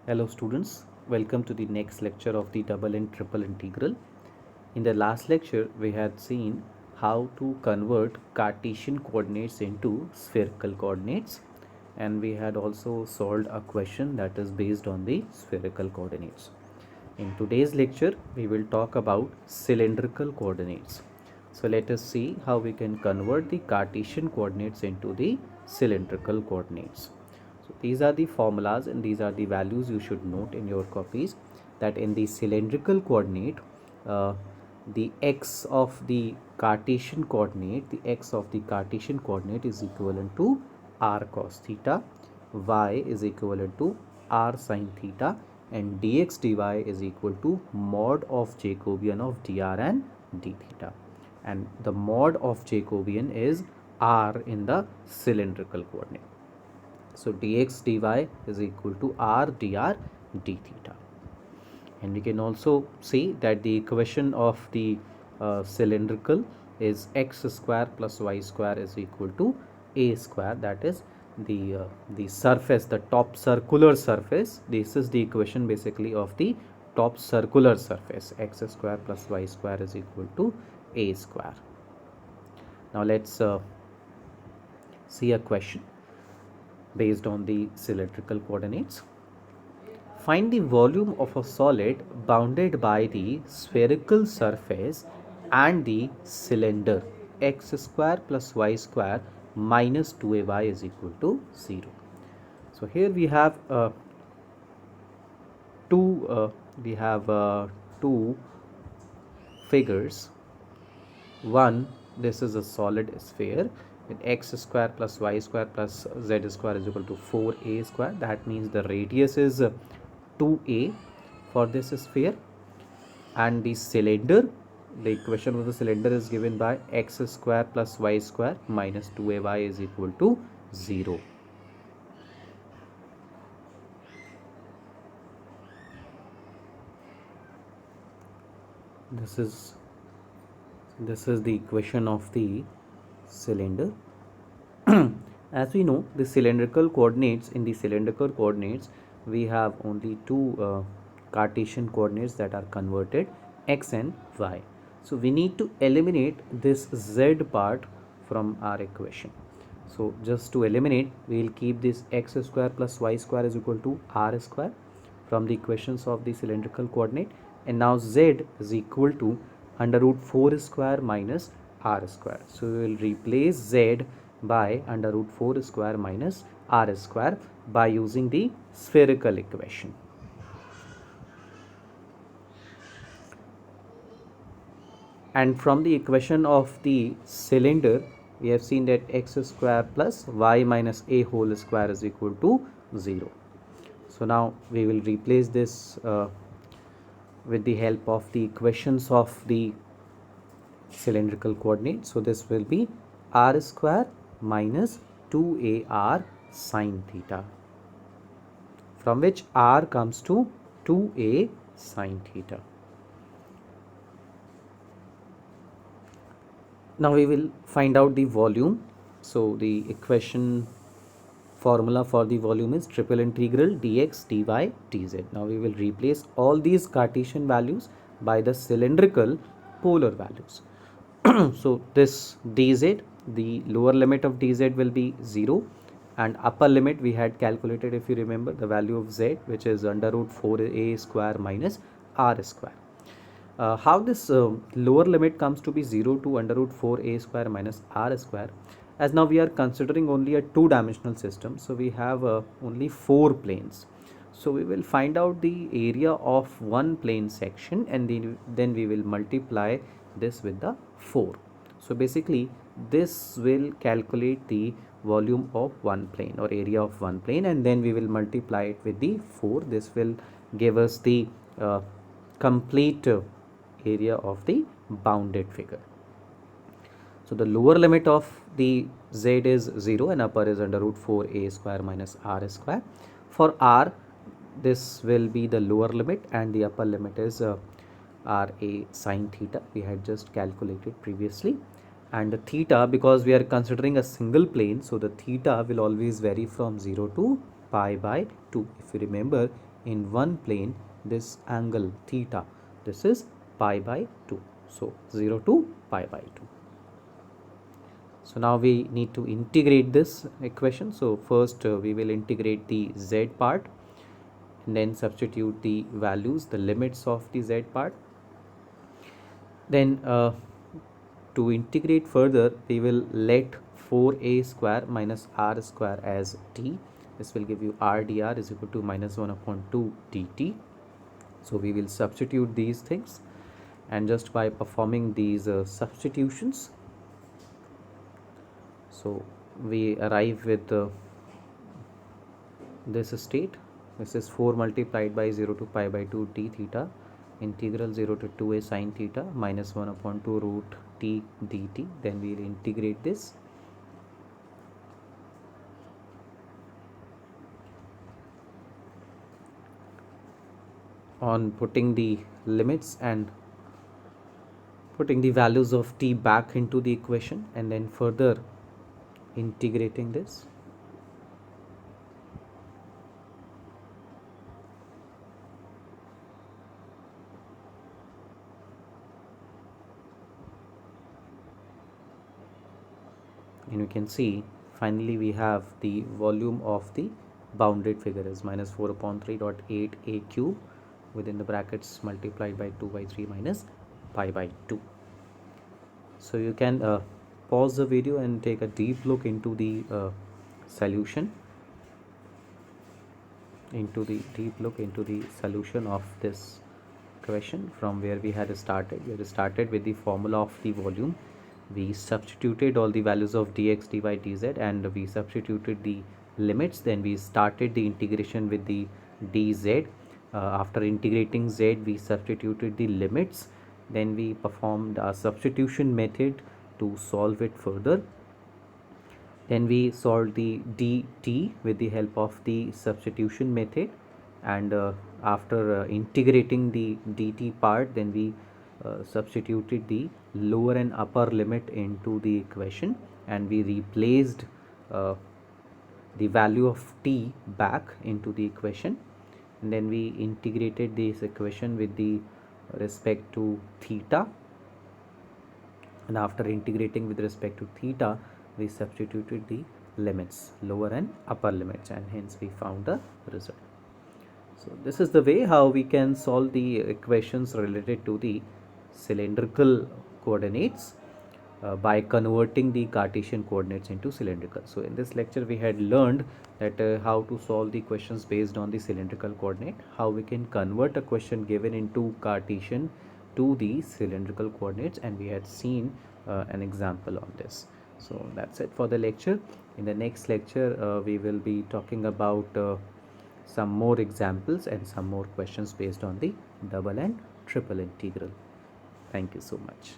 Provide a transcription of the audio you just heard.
Hello students, welcome to the next lecture of the double and triple integral. In the last lecture, we had seen how to convert Cartesian coordinates into spherical coordinates, and we had also solved a question that is based on the spherical coordinates. In today's lecture, we will talk about cylindrical coordinates. So let us see how we can convert the Cartesian coordinates into the cylindrical coordinates. So these are the formulas and these are the values you should note in your copies, that in the cylindrical coordinate, uh, the x of the Cartesian coordinate, is equivalent to r cos theta, y is equivalent to r sin theta, and dx dy is equal to mod of Jacobian of dr and d theta, and the mod of Jacobian is r in the cylindrical coordinate. So dx dy is equal to r dr d theta. And we can also see that the equation of the cylindrical is x square plus y square is equal to a square, that is the surface, the top circular surface. This is the equation basically of the top circular surface. X square plus y square is equal to a square. Now let's see a question based on the cylindrical coordinates. Find the volume of a solid bounded by the spherical surface and the cylinder. X square plus y square minus 2ay is equal to 0. So here we have two two figures. One, this is a solid sphere with x square plus y square plus z square is equal to 4a square. That means the radius is 2a for this sphere, and the cylinder, the equation of the cylinder is given by x square plus y square minus 2ay is equal to 0. This is the equation of the cylinder. As we know, the cylindrical coordinates, in the cylindrical coordinates we have only two Cartesian coordinates that are converted, x and y. So we need to eliminate this z part from our equation. So just to eliminate, we will keep this x square plus y square is equal to r square from the equations of the cylindrical coordinate, and now z is equal to under root 4 square minus r square. So we will replace z by under root 4 square minus r square by using the spherical equation. And from the equation of the cylinder, we have seen that x square plus y minus a whole square is equal to 0. So now we will replace this with the help of the equations of the cylindrical coordinate. So this will be r square minus 2ar sine theta, from which r comes to 2a sine theta. Now we will find out the volume. So the equation formula for the volume is triple integral dx dy dz. Now we will replace all these Cartesian values by the cylindrical polar values. So this dz, the lower limit of dz will be 0, and upper limit we had calculated, if you remember, the value of z, which is under root 4a square minus r square. How this lower limit comes to be 0 to under root 4a square minus r square, as now we are considering only a two-dimensional system, so we have only 4 planes. So we will find out the area of one plane section, and then we will multiply this with the 4. So basically this will calculate the volume of one plane or area of one plane, and then we will multiply it with the 4. This will give us the complete area of the bounded figure. So the lower limit of the z is 0 and upper is under root 4a square minus r square. For r, this will be the lower limit, and the upper limit is ra sine theta, we had just calculated previously. And the theta, because we are considering a single plane, so the theta will always vary from 0 to pi by 2. If you remember, in one plane this angle theta. This is pi by 2. So 0 to pi by 2. So now we need to integrate this equation. So first we will integrate the z part and then substitute the values, the limits of the z part. Then to integrate further, we will let 4a square minus r square as t. This will give you r dr is equal to minus 1 upon 2 dt. So we will substitute these things, and just by performing these substitutions, so we arrive with this state. This is 4 multiplied by 0 to pi by 2 d theta integral 0 to 2a sine theta minus 1 upon 2 root t dt. Then we will integrate this. On putting the limits and putting the values of t back into the equation and then further integrating this. And you can see finally we have the volume of the bounded figure is minus 4 upon 3 dot 8 a cube within the brackets multiplied by 2 by 3 minus pi by 2. So you can pause the video and take a deep look into the solution of this question from where we had started. We had started with the formula of the volume. We substituted all the values of dx, dy, dz, and we substituted the limits. Then we started the integration with the dz. After integrating z, we substituted the limits. Then we performed a substitution method to solve it further. Then we solved the dt with the help of the substitution method, and after integrating the dt part, then we substituted the lower and upper limit into the equation, and we replaced the value of t back into the equation, and then we integrated this equation with the respect to theta, and after integrating with respect to theta, we substituted the limits, lower and upper limits, and hence we found the result. So this is the way how we can solve the equations related to the cylindrical coordinates by converting the Cartesian coordinates into cylindrical. So in this lecture we had learned that how to solve the questions based on the cylindrical coordinate, how we can convert a question given into Cartesian to the cylindrical coordinates, and we had seen an example on this. So that's it for the lecture. In the next lecture we will be talking about some more examples and some more questions based on the double and triple integral. Thank you so much.